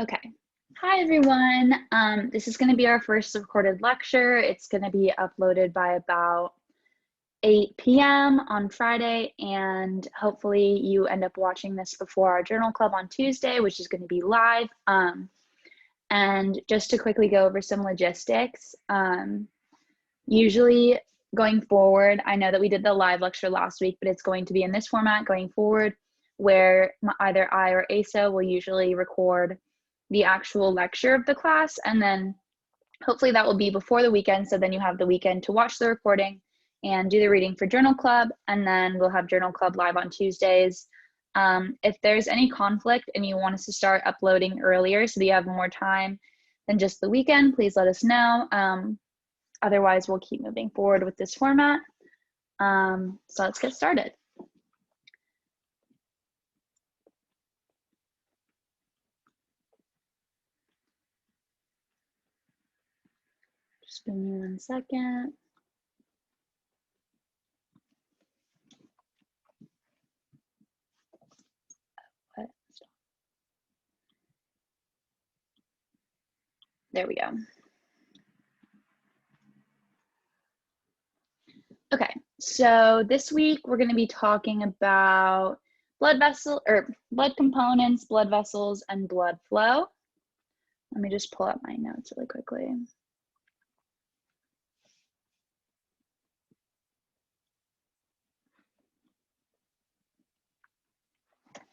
Okay. Hi, everyone. This is going to be our first recorded lecture. It's going to be uploaded by about 8 p.m. on Friday, and hopefully you end up watching this before our journal club on Tuesday, which is going to be live. And just to quickly go over some logistics, usually going forward, I know that we did the live lecture last week, but it's going to be in this format going forward, where either I or Asa will usually record the actual lecture of the class, and then hopefully that will be before the weekend, so then you have the weekend to watch the recording and do the reading for journal club, and then we'll have journal club live on Tuesdays. If there's any conflict and you want us to start uploading earlier so that you have more time than just the weekend, please let us know. Otherwise, we'll keep moving forward with this format. So let's get started. Just give me 1 second. There we go. Okay, so this week we're going to be talking about blood components, blood vessels, and blood flow. Let me just pull up my notes really quickly.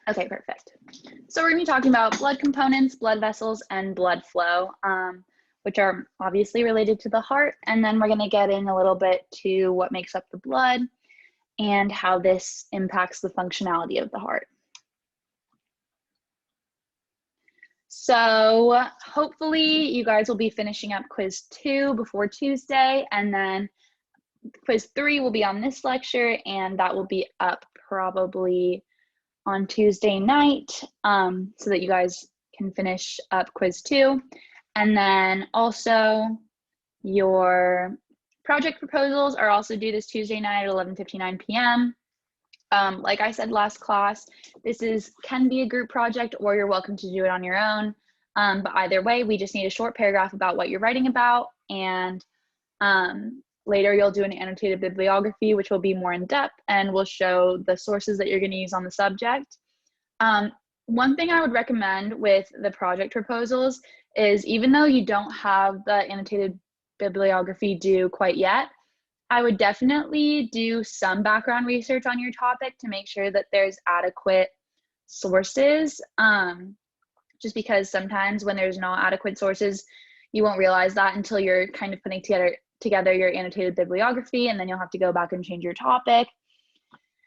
Okay, perfect. So we're going to be talking about blood components, blood vessels, and blood flow, which are obviously related to the heart. And then we're going to get in a little bit to what makes up the blood and how this impacts the functionality of the heart. So hopefully you guys will be finishing up quiz 2 before Tuesday, and then quiz 3 will be on this lecture, and that will be up probably on Tuesday night, so that you guys can finish up quiz 2. And then also your project proposals are also due this Tuesday night at 11:59 p.m. Like I said last class, this can be a group project, or you're welcome to do it on your own. But either way, we just need a short paragraph about what you're writing about, and later you'll do an annotated bibliography, which will be more in depth and will show the sources that you're going to use on the subject. One thing I would recommend with the project proposals is, even though you don't have the annotated bibliography due quite yet, I would definitely do some background research on your topic to make sure that there's adequate sources, just because sometimes when there's not adequate sources, you won't realize that until you're kind of putting together your annotated bibliography, and then you'll have to go back and change your topic.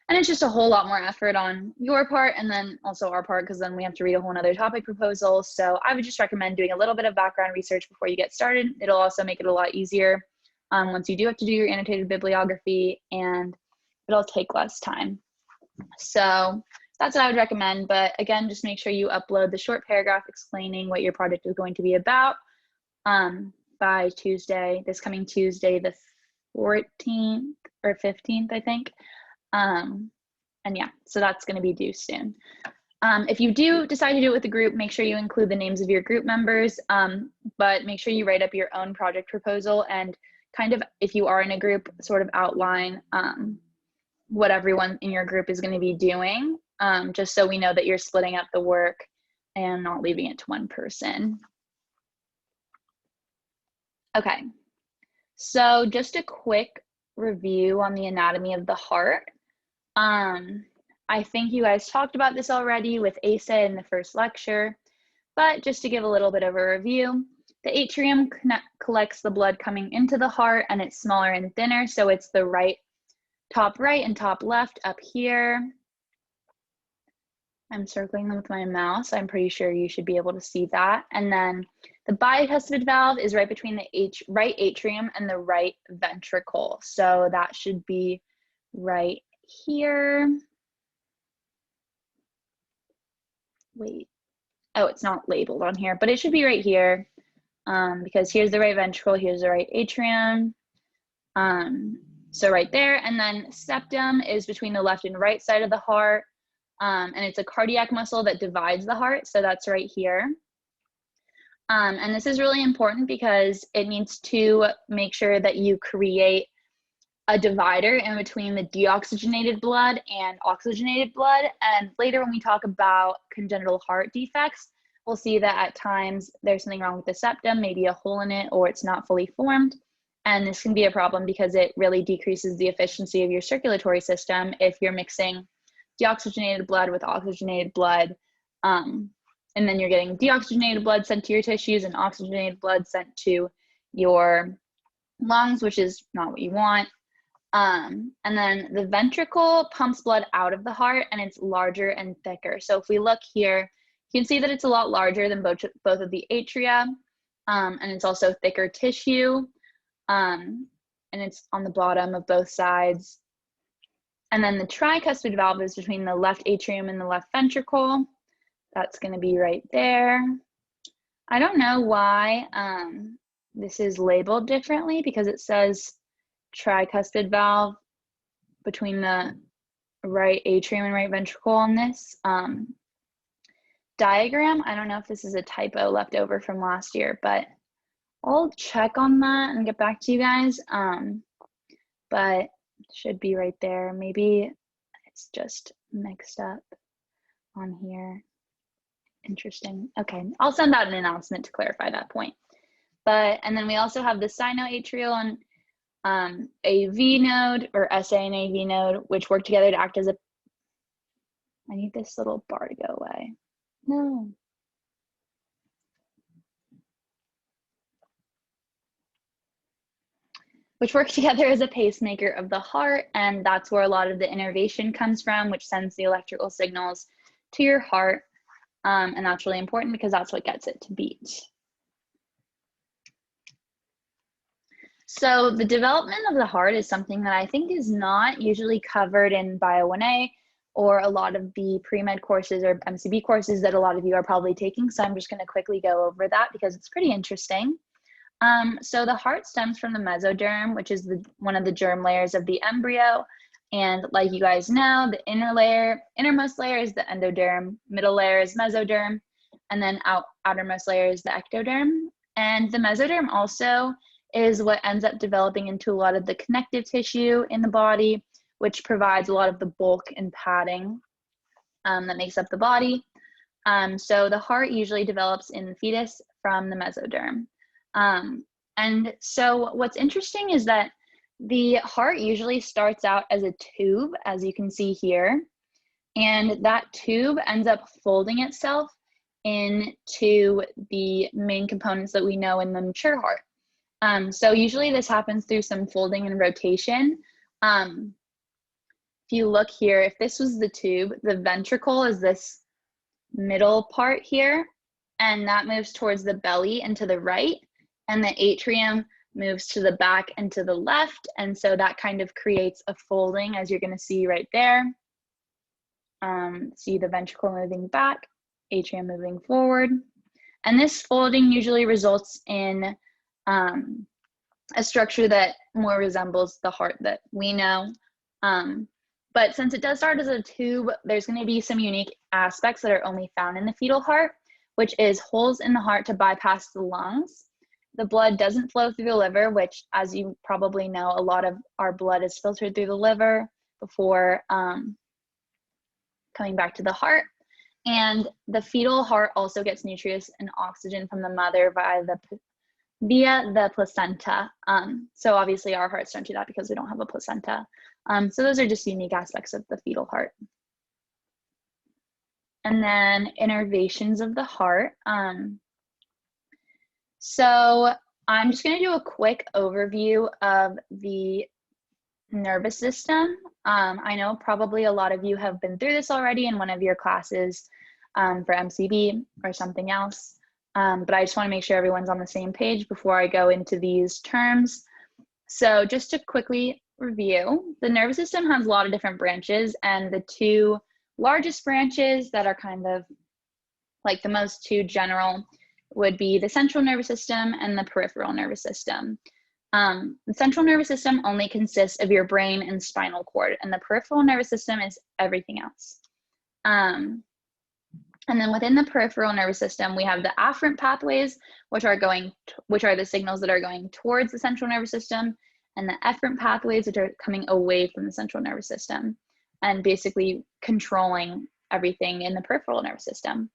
And it's just a whole lot more effort on your part, and then also our part, because then we have to read a whole nother topic proposal. So I would just recommend doing a little bit of background research before you get started. It'll also make it a lot easier once you do have to do your annotated bibliography, and it'll take less time. So that's what I would recommend. But again, just make sure you upload the short paragraph explaining what your project is going to be about by Tuesday, this coming Tuesday, the 14th or 15th, I think. And yeah, so that's going to be due soon. If you do decide to do it with a group, make sure you include the names of your group members, but make sure you write up your own project proposal, and kind of, if you are in a group, sort of outline what everyone in your group is going to be doing, just so we know that you're splitting up the work and not leaving it to one person. Okay, so just a quick review on the anatomy of the heart. I think you guys talked about this already with Asa in the first lecture, but just to give a little bit of a review, the atrium collects the blood coming into the heart, and it's smaller and thinner, so it's the top right and top left up here. I'm circling them with my mouse. I'm pretty sure you should be able to see that. And then the bicuspid valve is right between the right atrium and the right ventricle, so that should be right here. Wait, oh, it's not labeled on here, but it should be right here, because here's the right ventricle, here's the right atrium, so right there. And then septum is between the left and right side of the heart, and it's a cardiac muscle that divides the heart, so that's right here. And this is really important because it needs to make sure that you create a divider in between the deoxygenated blood and oxygenated blood. And later when we talk about congenital heart defects, we'll see that at times there's something wrong with the septum, maybe a hole in it, or it's not fully formed. And this can be a problem because it really decreases the efficiency of your circulatory system if you're mixing deoxygenated blood with oxygenated blood. And then you're getting deoxygenated blood sent to your tissues and oxygenated blood sent to your lungs, which is not what you want. And then the ventricle pumps blood out of the heart, and it's larger and thicker. So if we look here, you can see that it's a lot larger than both of the atria, and it's also thicker tissue, and it's on the bottom of both sides. And then the tricuspid valve is between the left atrium and the left ventricle. That's going to be right there. I don't know why this is labeled differently, because it says tricuspid valve between the right atrium and right ventricle on this diagram. I don't know if this is a typo left over from last year, but I'll check on that and get back to you guys. But it should be right there. Maybe it's just mixed up on here. Interesting. Okay, I'll send out an announcement to clarify that point. And then we also have the sinoatrial and AV node, or SA and AV node, which work together to act as a, I need this little bar to go away. No. Which work together as a pacemaker of the heart, and that's where a lot of the innervation comes from, which sends the electrical signals to your heart. And that's really important because that's what gets it to beat. So the development of the heart is something that I think is not usually covered in Bio 1A or a lot of the pre-med courses or MCB courses that a lot of you are probably taking. So I'm just going to quickly go over that because it's pretty interesting. So the heart stems from the mesoderm, which is one of the germ layers of the embryo. And like you guys know, the innermost layer is the endoderm, middle layer is mesoderm, and then outermost layer is the ectoderm. And the mesoderm also is what ends up developing into a lot of the connective tissue in the body, which provides a lot of the bulk and padding that makes up the body. So the heart usually develops in the fetus from the mesoderm. And so what's interesting is that the heart usually starts out as a tube, as you can see here, and that tube ends up folding itself into the main components that we know in the mature heart. So usually this happens through some folding and rotation. If you look here, if this was the tube, the ventricle is this middle part here, and that moves towards the belly and to the right, and the atrium moves to the back and to the left, and so that kind of creates a folding, as you're going to see right there. See the ventricle moving back, atrium moving forward, and this folding usually results in a structure that more resembles the heart that we know. But since it does start as a tube, there's going to be some unique aspects that are only found in the fetal heart, which is holes in the heart to bypass the lungs. The blood doesn't flow through the liver, which, as you probably know, a lot of our blood is filtered through the liver before coming back to the heart. And the fetal heart also gets nutrients and oxygen from the mother via the placenta. So obviously our hearts don't do that because we don't have a placenta. So those are just unique aspects of the fetal heart. And then innervations of the heart. So I'm just going to do a quick overview of the nervous system. I know probably a lot of you have been through this already in one of your classes for MCB or something else, but I just want to make sure everyone's on the same page before I go into these terms. So just to quickly review, the nervous system has a lot of different branches, and the two largest branches that are kind of like the most two general would be the central nervous system and the peripheral nervous system. The central nervous system only consists of your brain and spinal cord, and the peripheral nervous system is everything else. And then within the peripheral nervous system, we have the afferent pathways, which are the signals that are going towards the central nervous system, and the efferent pathways, which are coming away from the central nervous system, and basically controlling everything in the peripheral nervous system.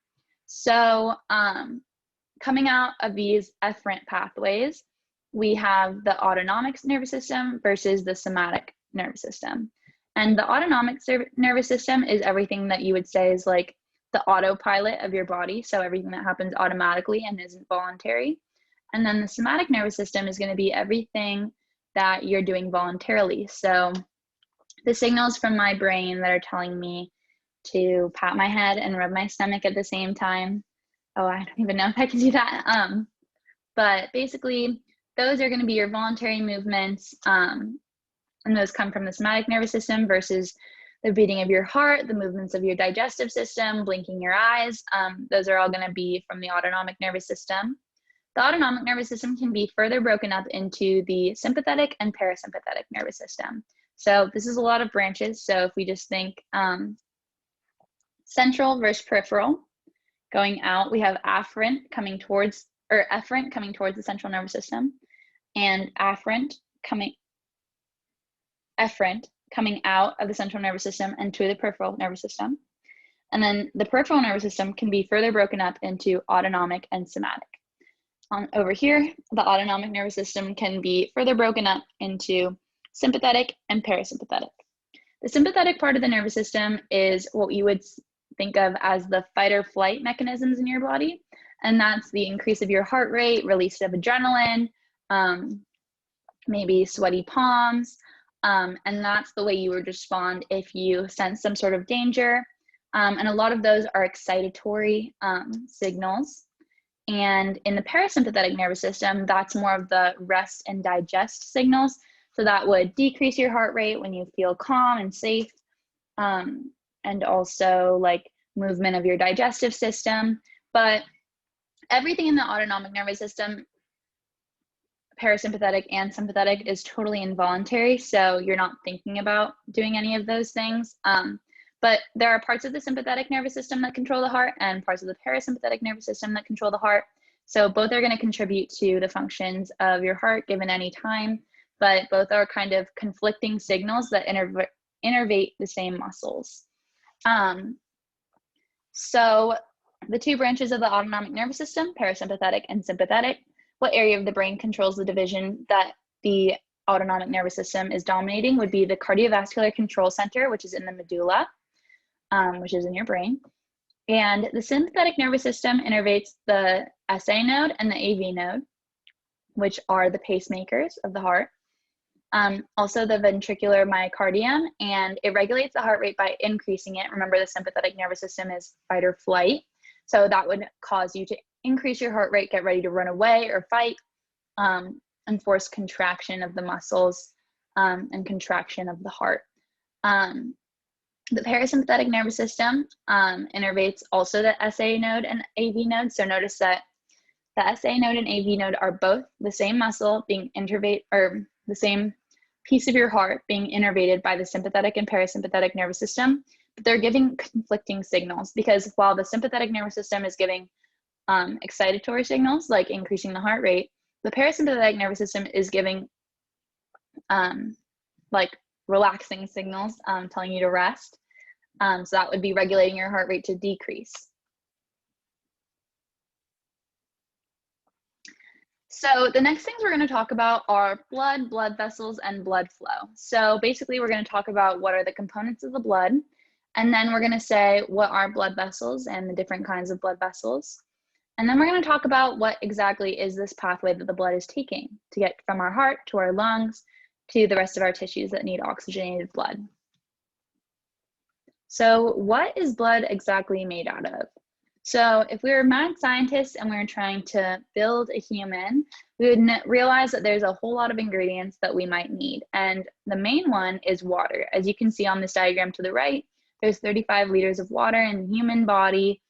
So coming out of these efferent pathways, we have the autonomic nervous system versus the somatic nervous system. And the autonomic nervous system is everything that you would say is like the autopilot of your body, so everything that happens automatically and isn't voluntary. And then the somatic nervous system is going to be everything that you're doing voluntarily. So the signals from my brain that are telling me to pat my head and rub my stomach at the same time. Oh, I don't even know if I can do that. But basically, those are going to be your voluntary movements, and those come from the somatic nervous system versus the beating of your heart, the movements of your digestive system, blinking your eyes. Those are all going to be from the autonomic nervous system. The autonomic nervous system can be further broken up into the sympathetic and parasympathetic nervous system. So this is a lot of branches. So if we just think central versus peripheral, going out, we have efferent coming towards the central nervous system, and efferent coming out of the central nervous system and to the peripheral nervous system. And then the peripheral nervous system can be further broken up into autonomic and somatic. Over here, the autonomic nervous system can be further broken up into sympathetic and parasympathetic. The sympathetic part of the nervous system is what you would think of as the fight or flight mechanisms in your body. And that's the increase of your heart rate, release of adrenaline, maybe sweaty palms. And that's the way you would respond if you sense some sort of danger. And a lot of those are excitatory signals. And in the parasympathetic nervous system, that's more of the rest and digest signals. So that would decrease your heart rate when you feel calm and safe. And also like movement of your digestive system. But everything in the autonomic nervous system, parasympathetic and sympathetic, is totally involuntary. So you're not thinking about doing any of those things. But there are parts of the sympathetic nervous system that control the heart and parts of the parasympathetic nervous system that control the heart. So both are going to contribute to the functions of your heart given any time, but both are kind of conflicting signals that innervate the same muscles. So the two branches of the autonomic nervous system, parasympathetic and sympathetic, what area of the brain controls the division that the autonomic nervous system is dominating would be the cardiovascular control center, which is in the medulla, which is in your brain. And the sympathetic nervous system innervates the SA node and the AV node, which are the pacemakers of the heart. Also the ventricular myocardium, and it regulates the heart rate by increasing it. Remember, the sympathetic nervous system is fight or flight. So that would cause you to increase your heart rate, get ready to run away or fight, and force contraction of the muscles and contraction of the heart. The parasympathetic nervous system innervates also the SA node and AV node. So notice that the SA node and AV node are both the same muscle being innervated, or the same piece of your heart being innervated by the sympathetic and parasympathetic nervous system, but they're giving conflicting signals, because while the sympathetic nervous system is giving excitatory signals like increasing the heart rate, the parasympathetic nervous system is giving like relaxing signals, telling you to rest. So that would be regulating your heart rate to decrease. So the next things we're going to talk about are blood vessels, and blood flow. So basically we're going to talk about what are the components of the blood, and then we're going to say what are blood vessels and the different kinds of blood vessels. And then we're going to talk about what exactly is this pathway that the blood is taking to get from our heart to our lungs to the rest of our tissues that need oxygenated blood. So what is blood exactly made out of? So if we were mad scientists and we were trying to build a human, we would realize that there's a whole lot of ingredients that we might need. And the main one is water. As you can see on this diagram to the right, there's 35 liters of water in the human body,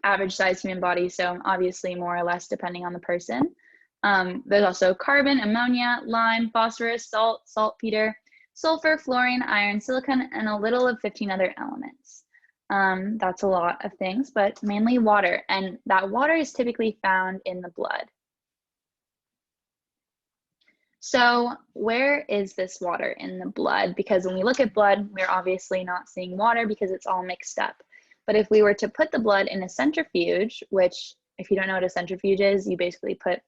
average size human body, so obviously more or less depending on the person. There's also carbon, ammonia, lime, phosphorus, salt, saltpeter, sulfur, fluorine, iron, silicon, and a little of 15 other elements. That's a lot of things, but mainly water. And that water is typically found in the blood. So where is this water in the blood? Because when we look at blood, we're obviously not seeing water because it's all mixed up. But if we were to put the blood in a centrifuge, which if you don't know what a centrifuge is, you basically put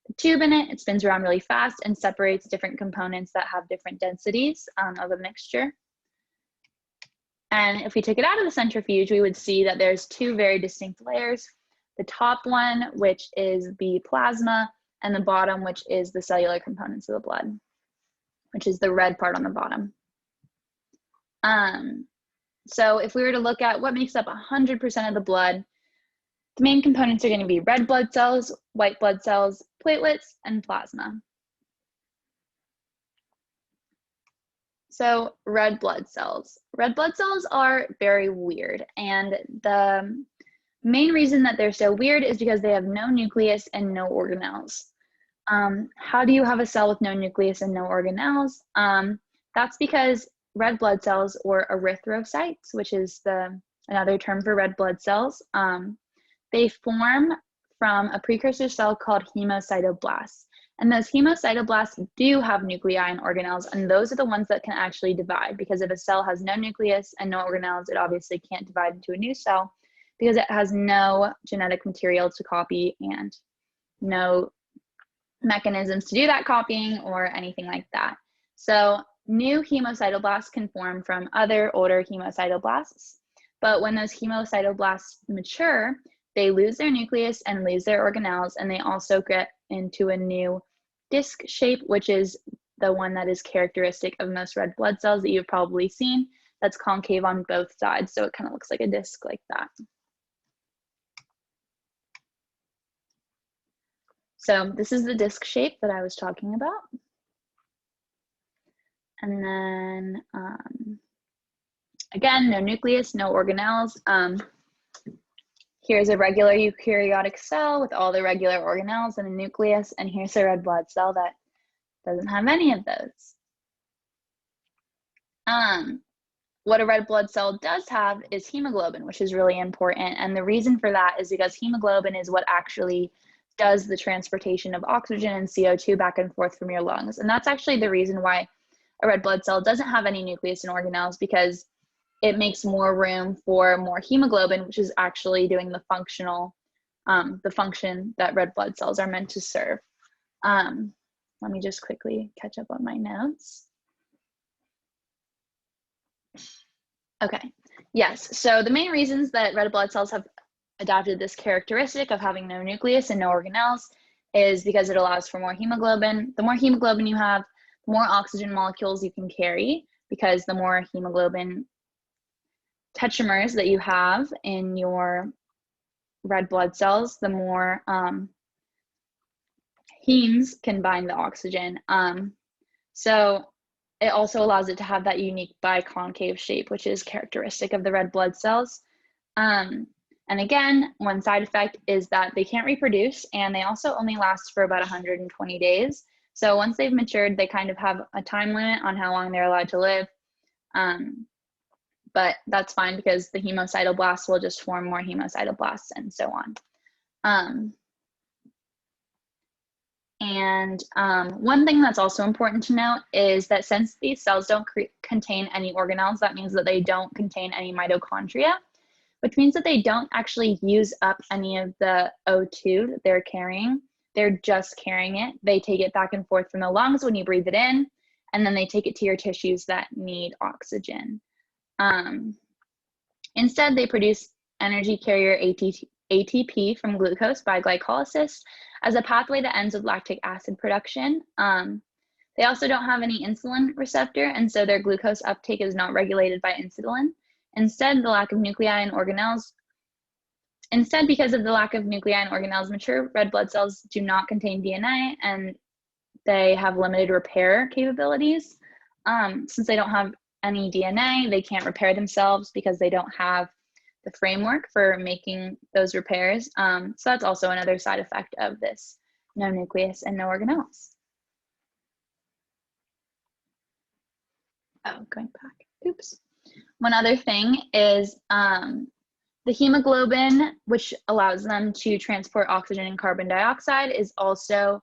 the tube in it, it spins around really fast and separates different components that have different densities of a mixture. And if we took it out of the centrifuge, we would see that there's two very distinct layers. The top one, which is the plasma, and the bottom, which is the cellular components of the blood, which is the red part on the bottom. So if we were to look at what makes up 100% of the blood, the main components are going to be red blood cells, white blood cells, platelets, and plasma. So red blood cells. Red blood cells are very weird, and the main reason that they're so weird is because they have no nucleus and no organelles. How do you have a cell with no nucleus and no organelles? That's because red blood cells, or erythrocytes, which is another term for red blood cells, they form from a precursor cell called hemocytoblasts. And those hemocytoblasts do have nuclei and organelles, and those are the ones that can actually divide, because if a cell has no nucleus and no organelles, it obviously can't divide into a new cell because it has no genetic material to copy and no mechanisms to do that copying or anything like that. So new hemocytoblasts can form from other older hemocytoblasts, but when those hemocytoblasts mature, they lose their nucleus and lose their organelles, and they also get into a new disc shape, which is the one that is characteristic of most red blood cells that you've probably seen. That's concave on both sides, so it kind of looks like a disc like that. So this is the disc shape that I was talking about. And then, again, no nucleus, no organelles. Here's a regular eukaryotic cell with all the regular organelles and a nucleus, and here's a red blood cell that doesn't have any of those. What a red blood cell does have is hemoglobin, which is really important. And the reason for that is because hemoglobin is what actually does the transportation of oxygen and CO2 back and forth from your lungs. And that's actually the reason why a red blood cell doesn't have any nucleus and organelles, because it makes more room for more hemoglobin, which is actually doing the function that red blood cells are meant to serve. Let me just quickly catch up on my notes. Okay, yes, so the main reasons that red blood cells have adopted this characteristic of having no nucleus and no organelles is because it allows for more hemoglobin. The more hemoglobin you have, the more oxygen molecules you can carry, because the more hemoglobin tetramers that you have in your red blood cells, the more hemes can bind the oxygen. So it also allows it to have that unique biconcave shape, which is characteristic of the red blood cells. And again, one side effect is that they can't reproduce, and they also only last for about 120 days. So once they've matured, they kind of have a time limit on how long they're allowed to live. But that's fine because the hemocytoblasts will just form more hemocytoblasts and so on. One thing that's also important to note is that since these cells don't contain any organelles, that means that they don't contain any mitochondria, which means that they don't actually use up any of the O2 that they're carrying. They're just carrying it. They take it back and forth from the lungs when you breathe it in, and then they take it to your tissues that need oxygen. Instead, they produce energy carrier ATP from glucose by glycolysis as a pathway that ends with lactic acid production. They also don't have any insulin receptor, and so their glucose uptake is not regulated by insulin. Instead, because of the lack of nuclei and organelles, mature red blood cells do not contain DNA, and they have limited repair capabilities. Since they don't have any DNA, they can't repair themselves because they don't have the framework for making those repairs. So that's also another side effect of this no nucleus and no organelles. Oh, going back, oops. One other thing is the hemoglobin, which allows them to transport oxygen and carbon dioxide, is also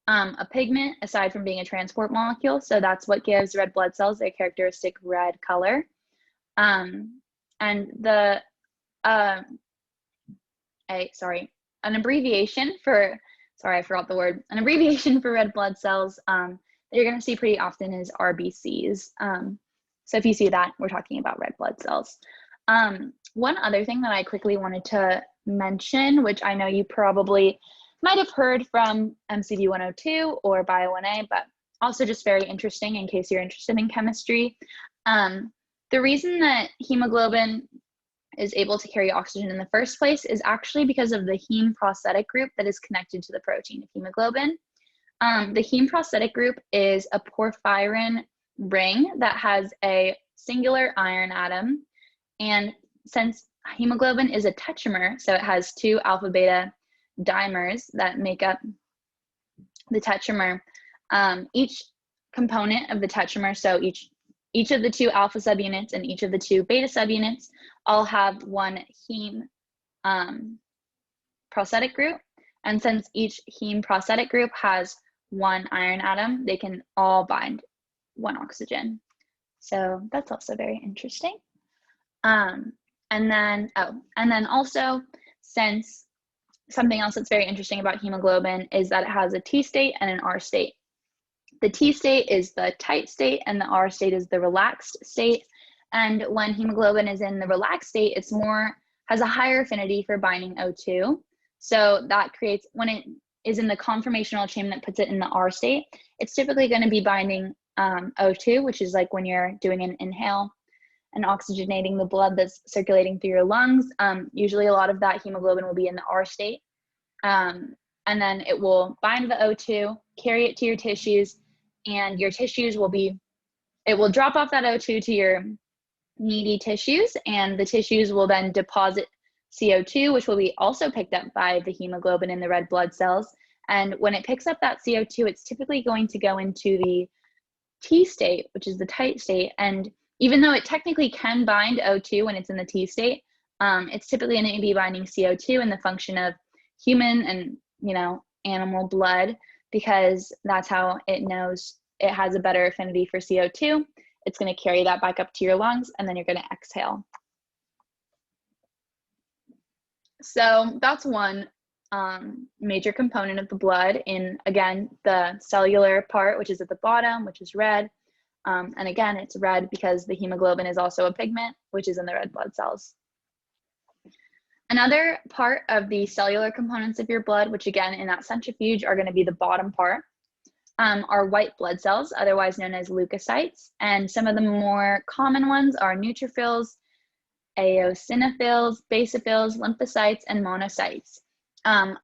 a pigment aside from being a transport molecule. So that's what gives red blood cells their characteristic red color. And the, an abbreviation for, sorry, I forgot the word, an abbreviation for red blood cells that you're gonna see pretty often is RBCs. So if you see that, we're talking about red blood cells. One other thing that I quickly wanted to mention, which I know you probably might have heard from MCV 102 or Bio 1A, but also just very interesting in case you're interested in chemistry. The reason that hemoglobin is able to carry oxygen in the first place is actually because of the heme prosthetic group that is connected to the protein of hemoglobin. The heme prosthetic group is a porphyrin ring that has a singular iron atom. And since hemoglobin is a tetramer, so it has two alpha beta dimers that make up the tetramer, each component of the tetramer, so each of the two alpha subunits and each of the two beta subunits all have one heme prosthetic group. And since each heme prosthetic group has one iron atom, they can all bind one oxygen. So that's also very interesting. And then also, since something else that's very interesting about hemoglobin is that it has a T state and an R state. The T state is the tight state and the R state is the relaxed state. And when hemoglobin is in the relaxed state, it's has a higher affinity for binding O2. So that creates, when it is in the conformational chain that puts it in the R state, it's typically going to be binding O2, which is like when you're doing an inhale and oxygenating the blood that's circulating through your lungs. Usually a lot of that hemoglobin will be in the R state. And then it will bind the O2, carry it to your tissues, and your tissues it will drop off that O2 to your needy tissues, and the tissues will then deposit CO2, which will be also picked up by the hemoglobin in the red blood cells. And when it picks up that CO2, it's typically going to go into the T state, which is the tight state. And even though it technically can bind O2 when it's in the T state, it's typically going to be binding CO2 in the function of human and, animal blood, because that's how it knows it has a better affinity for CO2. It's going to carry that back up to your lungs, and then you're going to exhale. So that's one major component of the blood in, again, the cellular part, which is at the bottom, which is red. And again, it's red because the hemoglobin is also a pigment, which is in the red blood cells. Another part of the cellular components of your blood, which again, in that centrifuge are going to be the bottom part, are white blood cells, otherwise known as leukocytes. And some of the more common ones are neutrophils, eosinophils, basophils, lymphocytes, and monocytes.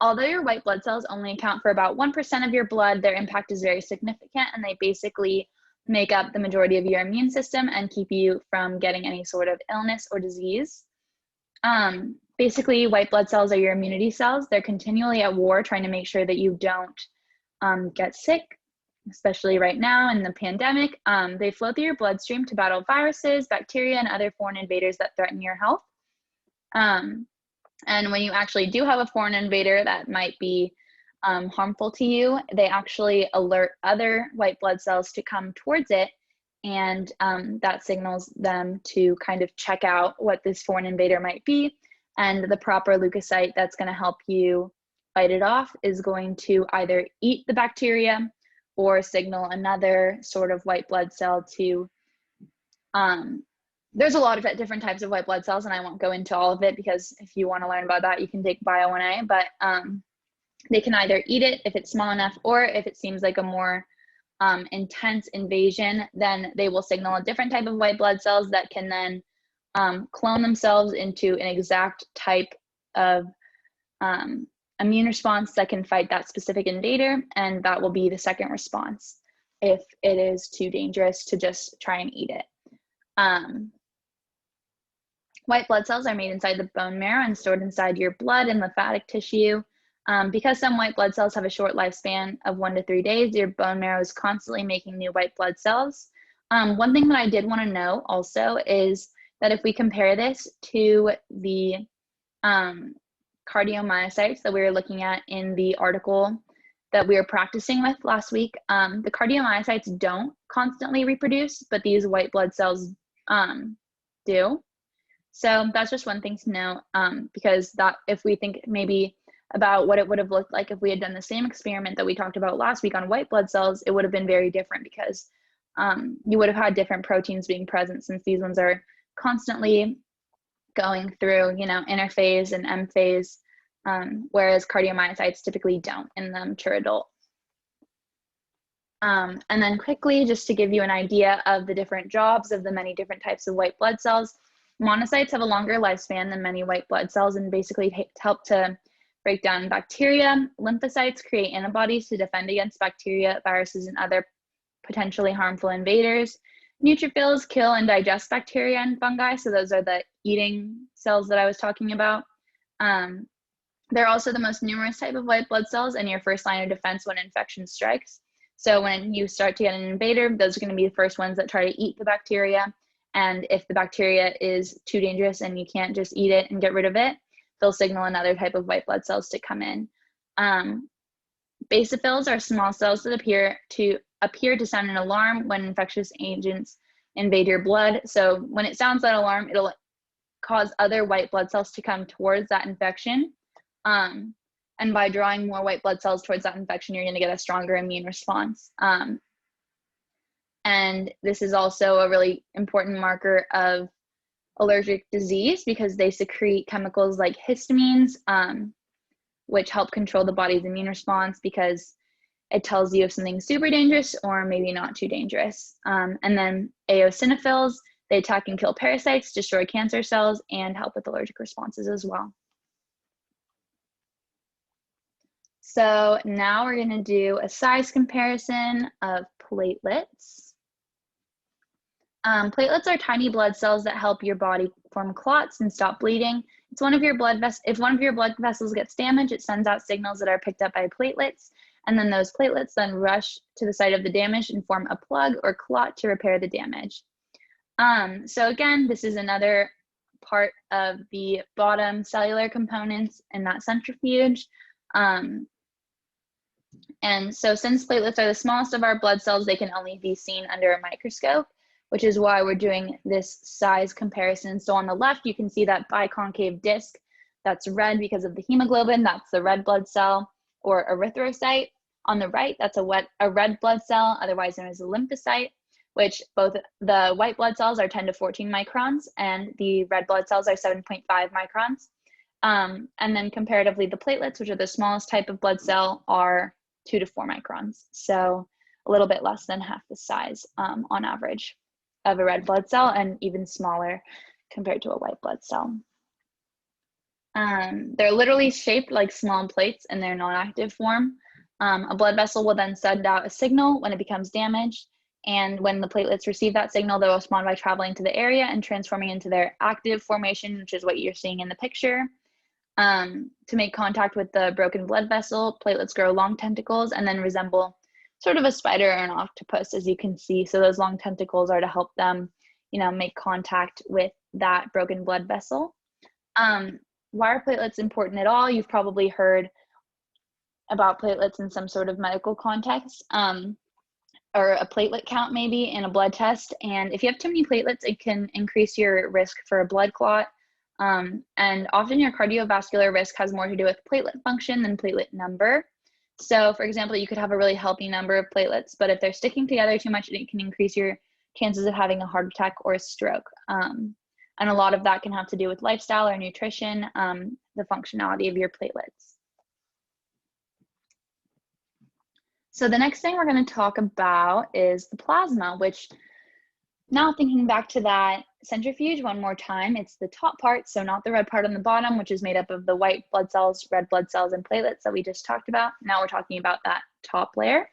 Although your white blood cells only account for about 1% of your blood, their impact is very significant, and they basically make up the majority of your immune system and keep you from getting any sort of illness or disease. Basically, white blood cells are your immunity cells. They're continually at war trying to make sure that you don't get sick, especially right now in the pandemic. They flow through your bloodstream to battle viruses, bacteria, and other foreign invaders that threaten your health. And when you actually do have a foreign invader that might be harmful to you, they actually alert other white blood cells to come towards it, and that signals them to kind of check out what this foreign invader might be, and the proper leukocyte that's going to help you fight it off is going to either eat the bacteria or signal another sort of white blood cell to, there's a lot of different types of white blood cells, and I won't go into all of it because if you want to learn about that, you can take Bio 1A, but they can either eat it if it's small enough, or if it seems like a more intense invasion, then they will signal a different type of white blood cells that can then clone themselves into an exact type of immune response that can fight that specific invader, and that will be the second response if it is too dangerous to just try and eat it. White blood cells are made inside the bone marrow and stored inside your blood and lymphatic tissue. Because some white blood cells have a short lifespan of 1 to 3 days, your bone marrow is constantly making new white blood cells. One thing that I did want to know also is that if we compare this to the cardiomyocytes that we were looking at in the article that we were practicing with last week, the cardiomyocytes don't constantly reproduce, but these white blood cells do. So that's just one thing to know, because that if we think maybe about what it would have looked like if we had done the same experiment that we talked about last week on white blood cells, it would have been very different, because you would have had different proteins being present, since these ones are constantly going through, interphase and M phase, whereas cardiomyocytes typically don't in the mature adult. And then quickly, just to give you an idea of the different jobs of the many different types of white blood cells, monocytes have a longer lifespan than many white blood cells and basically help to break down bacteria. Lymphocytes create antibodies to defend against bacteria, viruses, and other potentially harmful invaders. Neutrophils kill and digest bacteria and fungi, so those are the eating cells that I was talking about. They're also the most numerous type of white blood cells and your first line of defense when infection strikes. So when you start to get an invader, those are going to be the first ones that try to eat the bacteria. And if the bacteria is too dangerous and you can't just eat it and get rid of it, they'll signal another type of white blood cells to come in. Basophils are small cells that appear to sound an alarm when infectious agents invade your blood. So when it sounds that alarm, it'll cause other white blood cells to come towards that infection. And by drawing more white blood cells towards that infection, you're going to get a stronger immune response. And this is also a really important marker of allergic disease, because they secrete chemicals like histamines, which help control the body's immune response, because it tells you if something's super dangerous or maybe not too dangerous. And then eosinophils, they attack and kill parasites, destroy cancer cells, and help with allergic responses as well. So now we're going to do a size comparison of platelets. Platelets are tiny blood cells that help your body form clots and stop bleeding. If one of your blood vessels gets damaged, it sends out signals that are picked up by platelets, and then those platelets then rush to the site of the damage and form a plug or clot to repair the damage. So again, this is another part of the bottom cellular components in that centrifuge. And so since platelets are the smallest of our blood cells, they can only be seen under a microscope, which is why we're doing this size comparison. So on the left, you can see that biconcave disc that's red because of the hemoglobin. That's the red blood cell or erythrocyte. On the right, that's a red blood cell, otherwise known as a lymphocyte, which both the white blood cells are 10 to 14 microns and the red blood cells are 7.5 microns. And then comparatively, the platelets, which are the smallest type of blood cell, are 2 to 4 microns. So a little bit less than half the size on average of a red blood cell, and even smaller compared to a white blood cell. They're literally shaped like small plates in their non-active form. A blood vessel will then send out a signal when it becomes damaged, and when the platelets receive that signal, they'll respond by traveling to the area and transforming into their active formation, which is what you're seeing in the picture. To make contact with the broken blood vessel, platelets grow long tentacles and then resemble sort of a spider or an octopus, as you can see. So those long tentacles are to help them, make contact with that broken blood vessel. Why are platelets important at all? You've probably heard about platelets in some sort of medical context, or a platelet count maybe in a blood test. And if you have too many platelets, it can increase your risk for a blood clot. And often your cardiovascular risk has more to do with platelet function than platelet number. So for example, you could have a really healthy number of platelets, but if they're sticking together too much, it can increase your chances of having a heart attack or a stroke. And a lot of that can have to do with lifestyle or nutrition, the functionality of your platelets. So the next thing we're going to talk about is the plasma, which, now thinking back to that centrifuge one more time, it's the top part, so not the red part on the bottom, which is made up of the white blood cells, red blood cells, and platelets that we just talked about. Now we're talking about that top layer.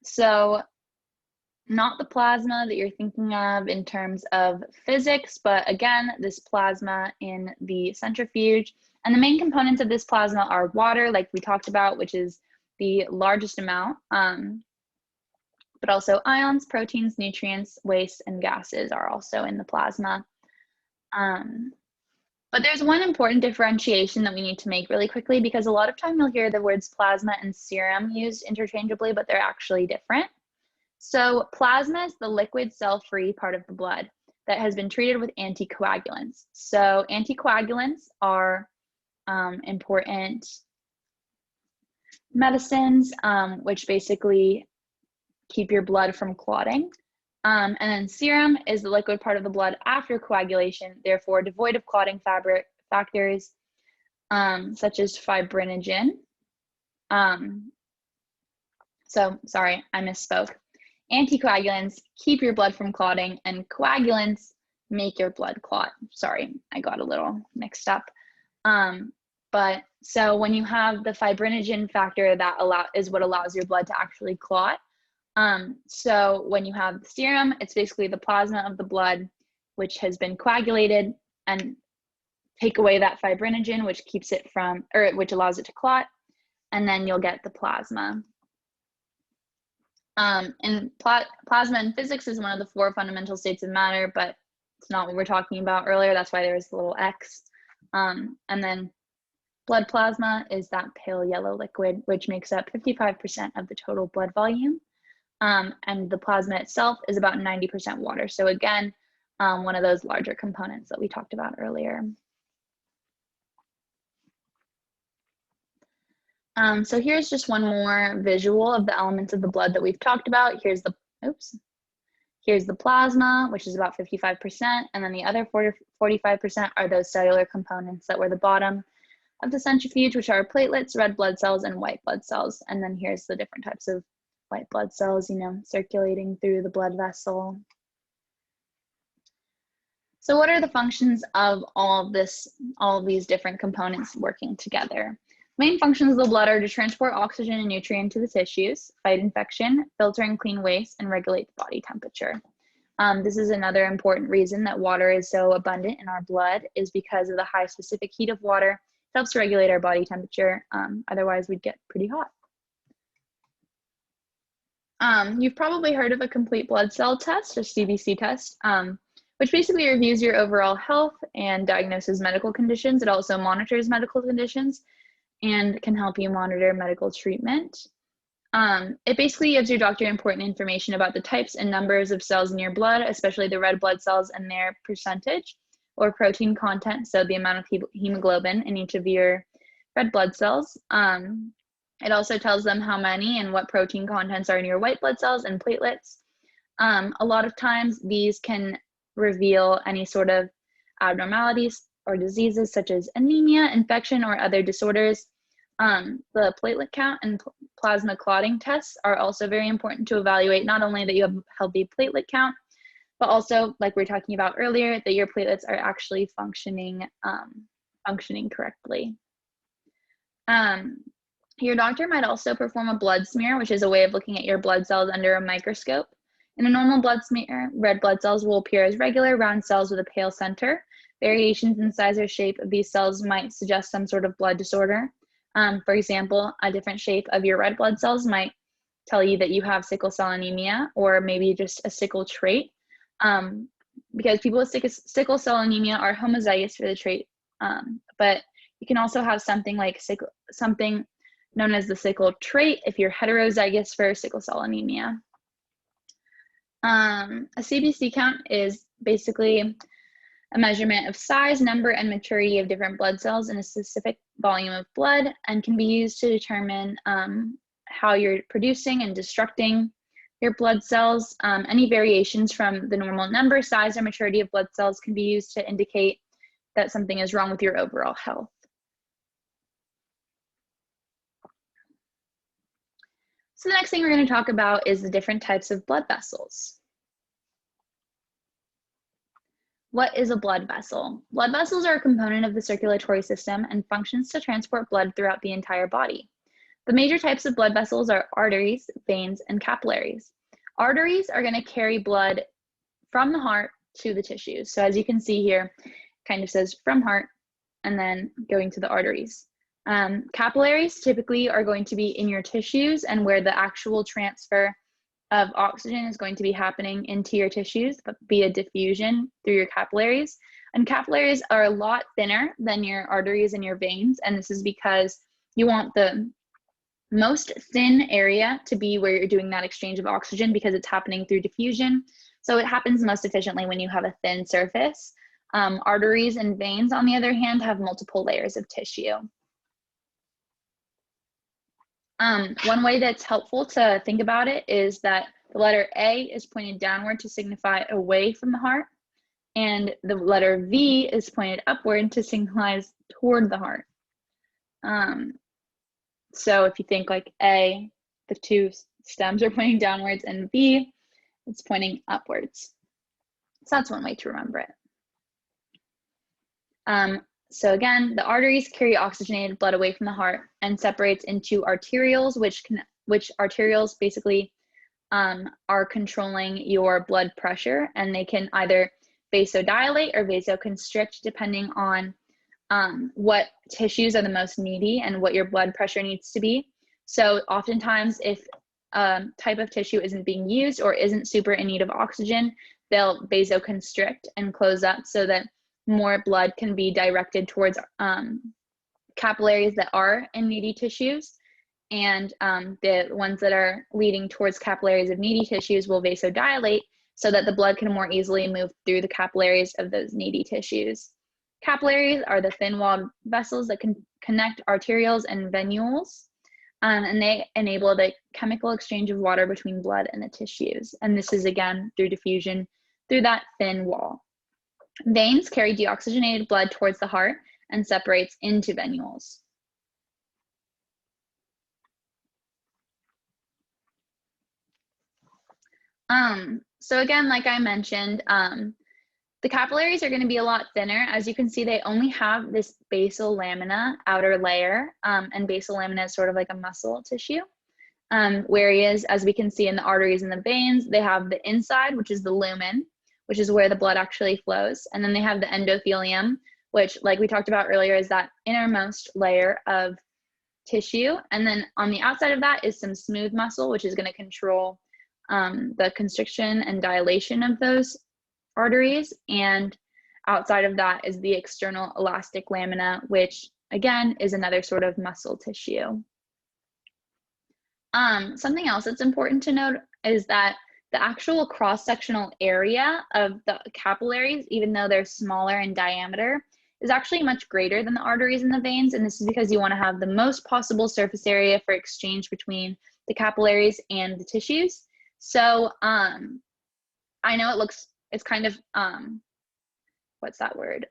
So not the plasma that you're thinking of in terms of physics, but again, this plasma in the centrifuge. And the main components of this plasma are water, like we talked about, which is the largest amount. but also ions, proteins, nutrients, waste, and gases are also in the plasma. But there's one important differentiation that we need to make really quickly, because a lot of time you'll hear the words plasma and serum used interchangeably, but they're actually different. So plasma is the liquid cell-free part of the blood that has been treated with anticoagulants. So anticoagulants are important medicines, which basically keep your blood from clotting. And then serum is the liquid part of the blood after coagulation, therefore devoid of clotting factors such as fibrinogen. So sorry, I misspoke. Anticoagulants keep your blood from clotting, and coagulants make your blood clot. Sorry, I got a little mixed up. But so when you have the fibrinogen factor, that is what allows your blood to actually clot. So when you have the serum, it's basically the plasma of the blood, which has been coagulated, and take away that fibrinogen, which keeps it from, or which allows it to clot, and then you'll get the plasma. And plasma in physics is one of the 4 fundamental states of matter, but it's not what we were talking about earlier. That's why there's the little X. And then blood plasma is that pale yellow liquid, which makes up 55% of the total blood volume. And the plasma itself is about 90% water. So again, one of those larger components that we talked about earlier. So here's just one more visual of the elements of the blood that we've talked about. Here's the plasma, which is about 55%, and then the other 45% are those cellular components that were the bottom of the centrifuge, which are platelets, red blood cells, and white blood cells. And then here's the different types of white blood cells, circulating through the blood vessel. So what are the functions of all of these different components working together? Main functions of the blood are to transport oxygen and nutrient to the tissues, fight infection, filter and clean waste, and regulate the body temperature. This is another important reason that water is so abundant in our blood, is because of the high specific heat of water. It helps regulate our body temperature. Otherwise, we'd get pretty hot. You've probably heard of a complete blood cell test, a CBC test, which basically reviews your overall health and diagnoses medical conditions. It also monitors medical conditions and can help you monitor medical treatment. It basically gives your doctor important information about the types and numbers of cells in your blood, especially the red blood cells and their percentage or protein content, so the amount of hemoglobin in each of your red blood cells. It also tells them how many and what protein contents are in your white blood cells and platelets. A lot of times these can reveal any sort of abnormalities or diseases such as anemia, infection, or other disorders. The platelet count and plasma clotting tests are also very important to evaluate not only that you have a healthy platelet count, but also, like we were talking about earlier, that your platelets are actually functioning correctly. Your doctor might also perform a blood smear, which is a way of looking at your blood cells under a microscope. In a normal blood smear, red blood cells will appear as regular round cells with a pale center. Variations in size or shape of these cells might suggest some sort of blood disorder. For example, a different shape of your red blood cells might tell you that you have sickle cell anemia, or maybe just a sickle trait. Because people with sickle cell anemia are homozygous for the trait, but you can also have something like something known as the sickle trait if you're heterozygous for sickle cell anemia. A CBC count is basically a measurement of size, number, and maturity of different blood cells in a specific volume of blood, and can be used to determine how you're producing and destructing your blood cells. Any variations from the normal number, size, or maturity of blood cells can be used to indicate that something is wrong with your overall health. So the next thing we're going to talk about is the different types of blood vessels. What is a blood vessel? Blood vessels are a component of the circulatory system and functions to transport blood throughout the entire body. The major types of blood vessels are arteries, veins, and capillaries. Arteries are going to carry blood from the heart to the tissues. So as you can see here, kind of says from heart and then going to the arteries. Capillaries typically are going to be in your tissues and where the actual transfer of oxygen is going to be happening into your tissues via diffusion through your capillaries. And capillaries are a lot thinner than your arteries and your veins. And this is because you want the most thin area to be where you're doing that exchange of oxygen, because it's happening through diffusion. So it happens most efficiently when you have a thin surface. Arteries and veins, on the other hand, have multiple layers of tissue. One way that's helpful to think about it is that the letter A is pointed downward to signify away from the heart, and the letter V is pointed upward to signalize toward the heart. So if you think like A, the two stems are pointing downwards, and V, it's pointing upwards. So that's one way to remember it. So again, the arteries carry oxygenated blood away from the heart and separates into arterioles, which arterioles basically are controlling your blood pressure, and they can either vasodilate or vasoconstrict depending on what tissues are the most needy and what your blood pressure needs to be. So oftentimes if a type of tissue isn't being used or isn't super in need of oxygen, they'll vasoconstrict and close up so that more blood can be directed towards capillaries that are in needy tissues. And the ones that are leading towards capillaries of needy tissues will vasodilate so that the blood can more easily move through the capillaries of those needy tissues. Capillaries are the thin-walled vessels that can connect arterioles and venules, and they enable the chemical exchange of water between blood and the tissues. And this is, again, through diffusion through that thin wall. Veins carry deoxygenated blood towards the heart and separates into venules. So again, like I mentioned, the capillaries are going to be a lot thinner. As you can see, they only have this basal lamina outer layer, and basal lamina is sort of like a muscle tissue. Whereas, as we can see in the arteries and the veins, they have the inside, which is the lumen, which is where the blood actually flows. And then they have the endothelium, which, like we talked about earlier, is that innermost layer of tissue. And then on the outside of that is some smooth muscle, which is going to control the constriction and dilation of those arteries. And outside of that is the external elastic lamina, which again is another sort of muscle tissue. Something else that's important to note is that the actual cross-sectional area of the capillaries, even though they're smaller in diameter, is actually much greater than the arteries and the veins. And this is because you want to have the most possible surface area for exchange between the capillaries and the tissues. So I know it's kind of, what's that word?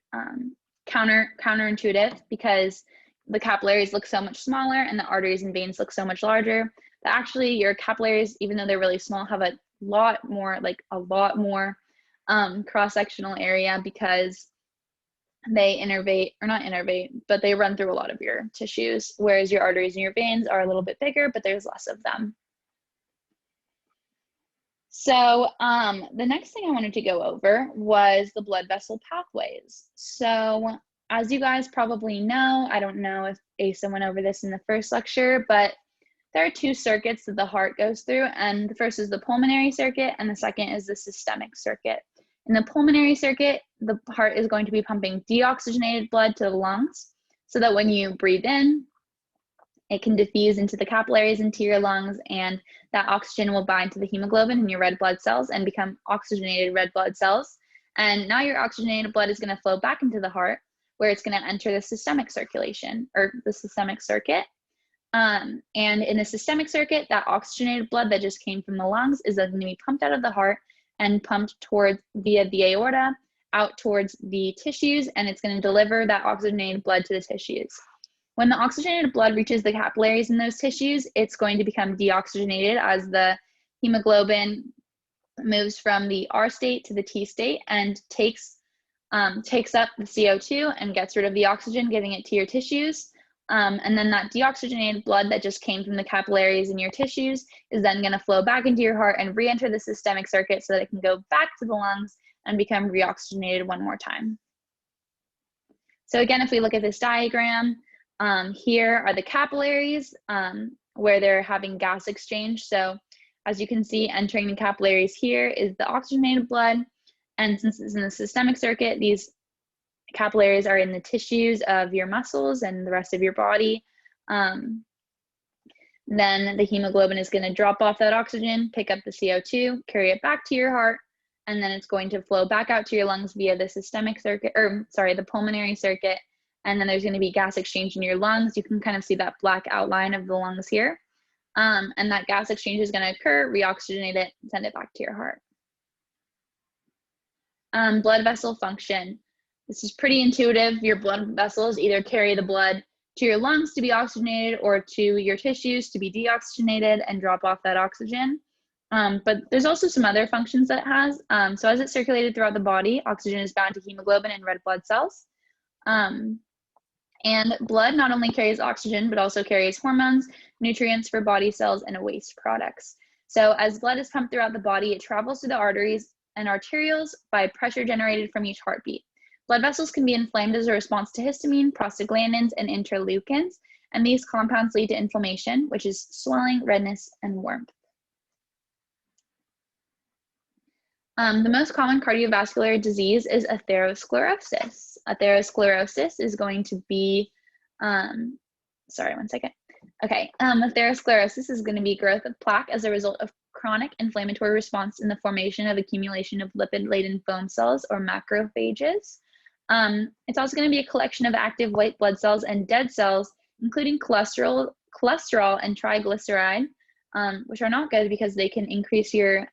Counterintuitive, because the capillaries look so much smaller and the arteries and veins look so much larger. But actually your capillaries, even though they're really small, have a lot more cross-sectional area, because they but they run through a lot of your tissues, whereas your arteries and your veins are a little bit bigger, but there's less of them. So the next thing I wanted to go over was the blood vessel pathways. So as you guys probably know, I don't know if Asa went over this in the first lecture, but there are two circuits that the heart goes through, and the first is the pulmonary circuit, and the second is the systemic circuit. In the pulmonary circuit, the heart is going to be pumping deoxygenated blood to the lungs so that when you breathe in, it can diffuse into the capillaries into your lungs, and that oxygen will bind to the hemoglobin in your red blood cells and become oxygenated red blood cells. And now your oxygenated blood is going to flow back into the heart, where it's going to enter the systemic circulation, or the systemic circuit. And in the systemic circuit, that oxygenated blood that just came from the lungs is going to be pumped out of the heart and pumped towards via the aorta out towards the tissues, and it's going to deliver that oxygenated blood to the tissues. When the oxygenated blood reaches the capillaries in those tissues, it's going to become deoxygenated as the hemoglobin moves from the R state to the T state and takes up the CO2 and gets rid of the oxygen, giving it to your tissues. And then that deoxygenated blood that just came from the capillaries in your tissues is then going to flow back into your heart and re-enter the systemic circuit so that it can go back to the lungs and become reoxygenated one more time. So again, if we look at this diagram, here are the capillaries where they're having gas exchange. So As you can see, entering the capillaries here is the oxygenated blood. And since it's in the systemic circuit, these capillaries are in the tissues of your muscles and the rest of your body. Then the hemoglobin is going to drop off that oxygen, pick up the CO2, carry it back to your heart, and then it's going to flow back out to your lungs via the systemic circuit, or sorry, the pulmonary circuit. And then there's going to be gas exchange in your lungs. You can kind of see that black outline of the lungs here. And that gas exchange is going to occur, reoxygenate it, send it back to your heart. Blood vessel function. This is pretty intuitive. Your blood vessels either carry the blood to your lungs to be oxygenated or to your tissues to be deoxygenated and drop off that oxygen. But there's also some other functions that it has. So as it's circulated throughout the body, oxygen is bound to hemoglobin and red blood cells. And blood not only carries oxygen, but also carries hormones, nutrients for body cells, and waste products. So as blood is pumped throughout the body, it travels to the arteries and arterioles by pressure generated from each heartbeat. Blood vessels can be inflamed as a response to histamine, prostaglandins, and interleukins, and these compounds lead to inflammation, which is swelling, redness, and warmth. The most common cardiovascular disease is atherosclerosis. Atherosclerosis is going to be, sorry, one second. Okay, atherosclerosis is going to be growth of plaque as a result of chronic inflammatory response in the formation of accumulation of lipid-laden foam cells or macrophages. It's also going to be a collection of active white blood cells and dead cells, including cholesterol and triglyceride, which are not good because they can increase your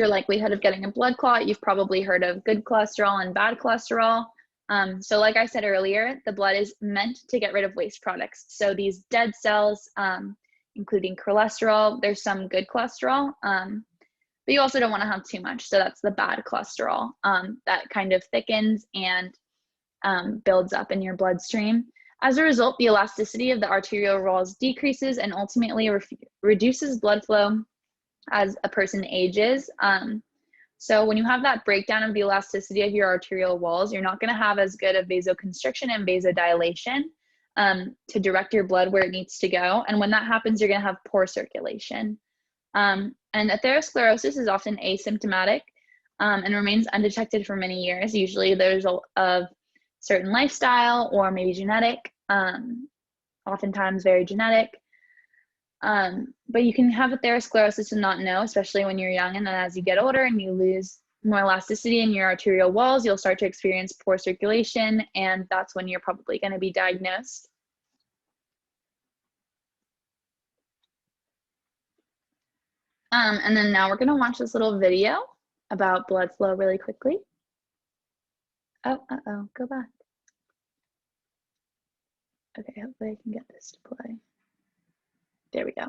likelihood of getting a blood clot. You've probably heard of good cholesterol and bad cholesterol. So like I said earlier, the blood is meant to get rid of waste products. So these dead cells, including cholesterol, there's some good cholesterol, but you also don't want to have too much. So that's the bad cholesterol that kind of thickens and builds up in your bloodstream. As a result, the elasticity of the arterial walls decreases and ultimately reduces blood flow as a person ages. So when you have that breakdown of the elasticity of your arterial walls, you're not going to have as good of vasoconstriction and vasodilation to direct your blood where it needs to go. And when that happens, you're going to have poor circulation. And atherosclerosis is often asymptomatic and remains undetected for many years, usually the result of certain lifestyle or maybe genetic, oftentimes very genetic. But you can have atherosclerosis and not know, especially when you're young, and then as you get older and you lose more elasticity in your arterial walls, you'll start to experience poor circulation, and that's when you're probably going to be diagnosed. And then now we're going to watch this little video about blood flow really quickly. Oh, go back. Okay, hopefully I can get this to play. There we go.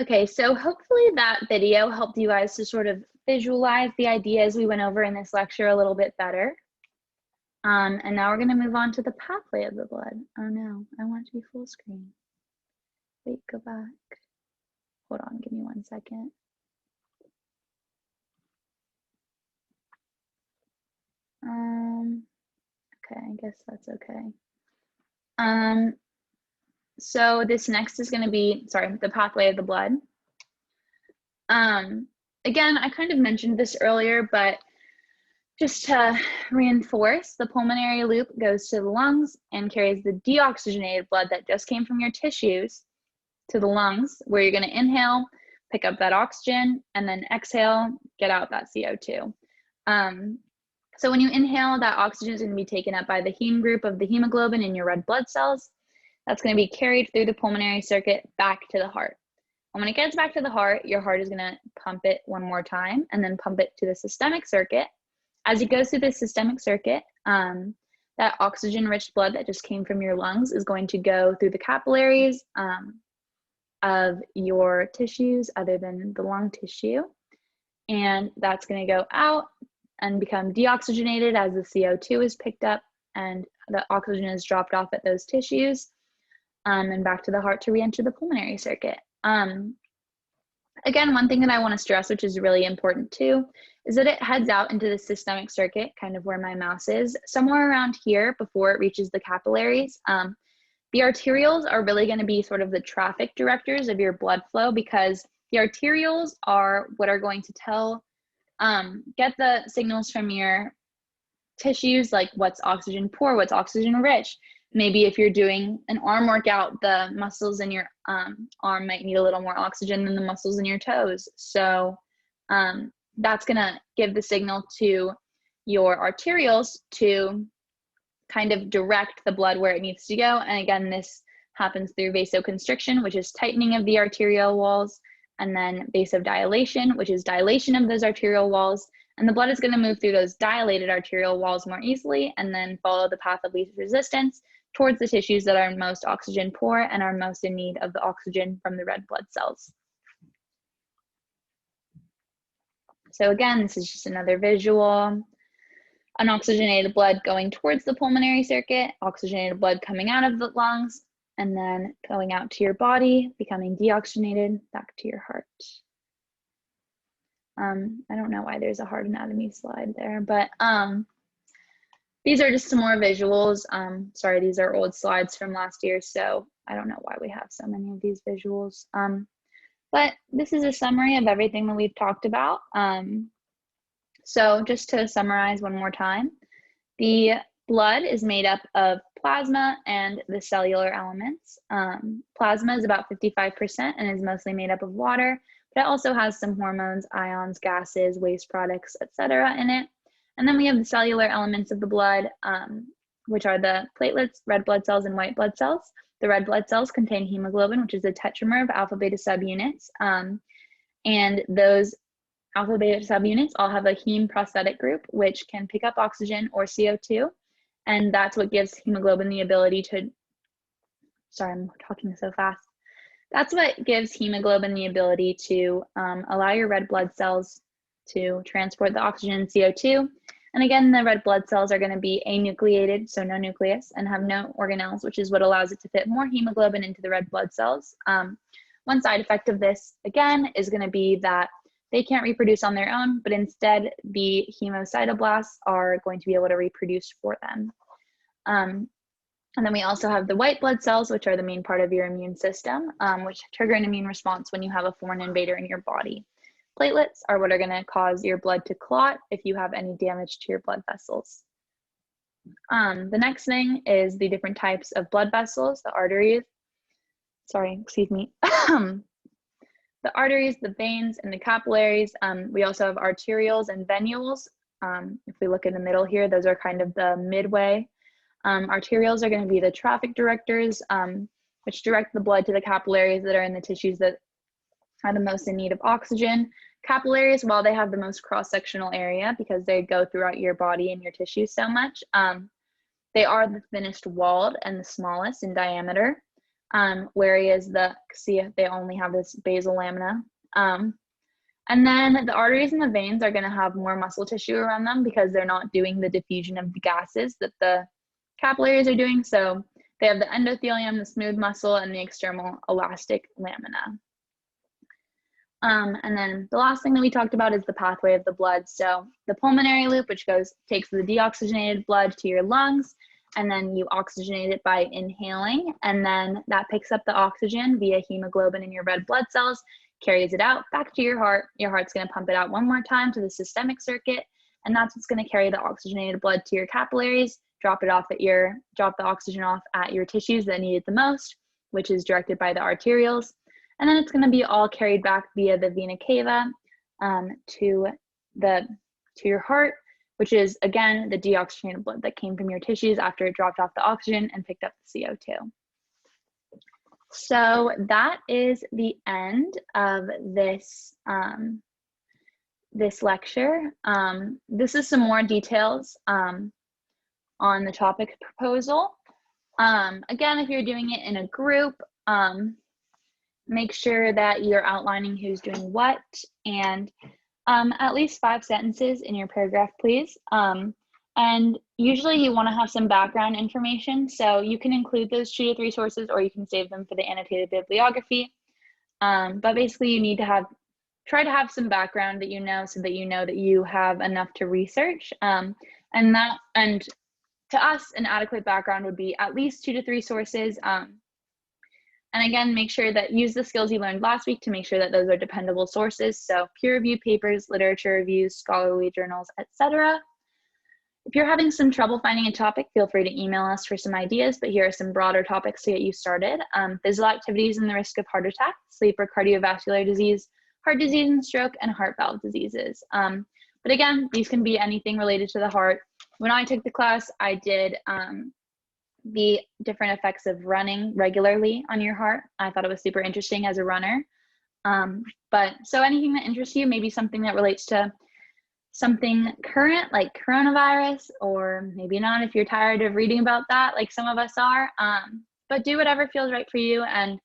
Okay, so hopefully that video helped you guys to sort of visualize the ideas we went over in this lecture a little bit better. And now we're going to move on to the pathway of the blood. Oh no, I want it to be full screen. Wait, go back. Hold on, give me 1 second. Okay, I guess that's okay. So this next is going to be, sorry, the pathway of the blood. again, I kind of mentioned this earlier, but just to reinforce, the pulmonary loop goes to the lungs and carries the deoxygenated blood that just came from your tissues to the lungs, where you're going to inhale, pick up that oxygen, and then exhale, get out that CO2. So when you inhale, that oxygen is going to be taken up by the heme group of the hemoglobin in your red blood cells. That's going to be carried through the pulmonary circuit back to the heart. And when it gets back to the heart, your heart is going to pump it one more time and then pump it to the systemic circuit. As it goes through the systemic circuit, that oxygen-rich blood that just came from your lungs is going to go through the capillaries of your tissues other than the lung tissue. And that's going to go out and become deoxygenated as the CO2 is picked up and the oxygen is dropped off at those tissues and back to the heart to re-enter the pulmonary circuit. Again, one thing that I want to stress, which is really important too, is that it heads out into the systemic circuit, kind of where my mouse is, somewhere around here before it reaches the capillaries. The arterioles are really going to be sort of the traffic directors of your blood flow, because the arterioles are what are going to tell, get the signals from your tissues, like what's oxygen poor, what's oxygen rich. Maybe if you're doing an arm workout, the muscles in your arm might need a little more oxygen than the muscles in your toes. So that's gonna give the signal to your arterioles to kind of direct the blood where it needs to go. And again, this happens through vasoconstriction, which is tightening of the arterial walls, and then vasodilation, which is dilation of those arterial walls. And the blood is going to move through those dilated arterial walls more easily and then follow the path of least resistance towards the tissues that are most oxygen poor and are most in need of the oxygen from the red blood cells. So again, this is just another visual. Unoxygenated blood going towards the pulmonary circuit, oxygenated blood coming out of the lungs, and then going out to your body, becoming deoxygenated back to your heart. I don't know why there's a heart anatomy slide there, but these are just some more visuals. Sorry, these are old slides from last year, so I don't know why we have so many of these visuals. But this is a summary of everything that we've talked about. So just to summarize one more time, the blood is made up of plasma and the cellular elements. Plasma is about 55% and is mostly made up of water, but it also has some hormones, ions, gases, waste products, etc. in it. And then we have the cellular elements of the blood, which are the platelets, red blood cells, and white blood cells. The red blood cells contain hemoglobin, which is a tetramer of alpha beta subunits. And those alpha beta subunits all have a heme prosthetic group, which can pick up oxygen or CO2. And that's what gives hemoglobin the ability to, sorry, I'm talking so fast. That's what gives hemoglobin the ability to allow your red blood cells to transport the oxygen and CO2. And again, the red blood cells are going to be anucleated, so no nucleus, and have no organelles, which is what allows it to fit more hemoglobin into the red blood cells. One side effect of this, again, is going to be that they can't reproduce on their own, but instead the hemocytoblasts are going to be able to reproduce for them. And then we also have the white blood cells, which are the main part of your immune system, which trigger an immune response when you have a foreign invader in your body. Platelets are what are going to cause your blood to clot if you have any damage to your blood vessels. The next thing is the different types of blood vessels, the arteries. Sorry, excuse me. The arteries, the veins, and the capillaries. We also have arterioles and venules. If we look in the middle here, those are kind of the midway. Arterioles are going to be the traffic directors, which direct the blood to the capillaries that are in the tissues that are the most in need of oxygen. Capillaries, while they have the most cross-sectional area because they go throughout your body and your tissues so much, they are the thinnest walled and the smallest in diameter, whereas they only have this basal lamina. And then the arteries and the veins are going to have more muscle tissue around them because they're not doing the diffusion of the gases that the capillaries are doing. So they have the endothelium, the smooth muscle, and the external elastic lamina. And then the last thing that we talked about is the pathway of the blood. So the pulmonary loop, which takes the deoxygenated blood to your lungs, and then you oxygenate it by inhaling, and then that picks up the oxygen via hemoglobin in your red blood cells, carries it out back to your heart. Your heart's going to pump it out one more time to the systemic circuit, and that's what's going to carry the oxygenated blood to your capillaries, drop the oxygen off at your tissues that need it the most, which is directed by the arterioles. And then it's going to be all carried back via the vena cava to your heart, which is, again, the deoxygenated blood that came from your tissues after it dropped off the oxygen and picked up the CO2. So that is the end of this, this lecture. This is some more details on the topic proposal. Again, if you're doing it in a group, make sure that you're outlining who's doing what, and at least 5 sentences in your paragraph, please. And usually you want to have some background information, so you can include those 2 to 3 sources, or you can save them for the annotated bibliography. But basically you need to try to have some background that you know, so that you know that you have enough to research. And to us, an adequate background would be at least 2 to 3 sources. And again, make sure that use the skills you learned last week to make sure that those are dependable sources. So peer-reviewed papers, literature reviews, scholarly journals, etc. If you're having some trouble finding a topic, feel free to email us for some ideas, but here are some broader topics to get you started. Physical activities and the risk of heart attack, sleep or cardiovascular disease, heart disease and stroke, and heart valve diseases. But again, these can be anything related to the heart. When I took the class, I did the different effects of running regularly on your heart. I thought it was super interesting as a runner. But so anything that interests you, maybe something that relates to something current like coronavirus, or maybe not if you're tired of reading about that like some of us are, but do whatever feels right for you, and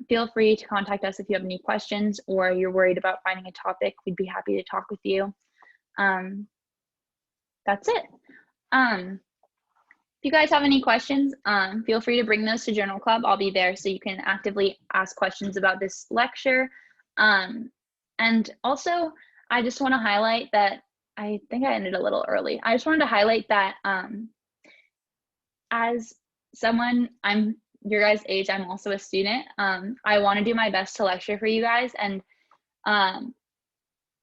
feel free to contact us if you have any questions or you're worried about finding a topic. We'd be happy to talk with you. That's it. If you guys have any questions, feel free to bring those to Journal Club. I'll be there so you can actively ask questions about this lecture. And also, I just want to highlight that I think I ended a little early. I just wanted to highlight that as someone, I'm your guys' age, I'm also a student. I want to do my best to lecture for you guys, and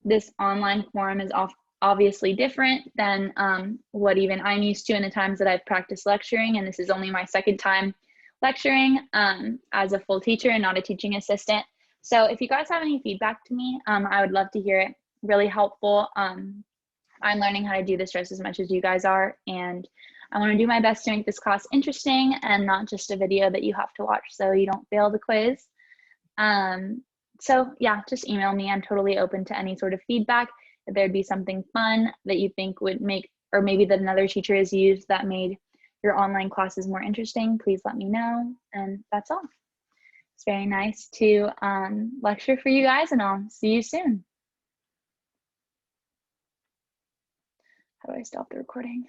this online forum is obviously different than what even I'm used to in the times that I've practiced lecturing, and this is only my 2nd time lecturing as a full teacher and not a teaching assistant. So if you guys have any feedback to me, I would love to hear it. Really helpful. I'm learning how to do this just as much as you guys are, and I want to do my best to make this class interesting and not just a video that you have to watch so you don't fail the quiz. So yeah, just email me. I'm totally open to any sort of feedback. If there'd be something fun that you think would make, or maybe that another teacher has used that made your online classes more interesting, please let me know. And that's all. It's very nice to lecture for you guys, and I'll see you soon. How do I stop the recording?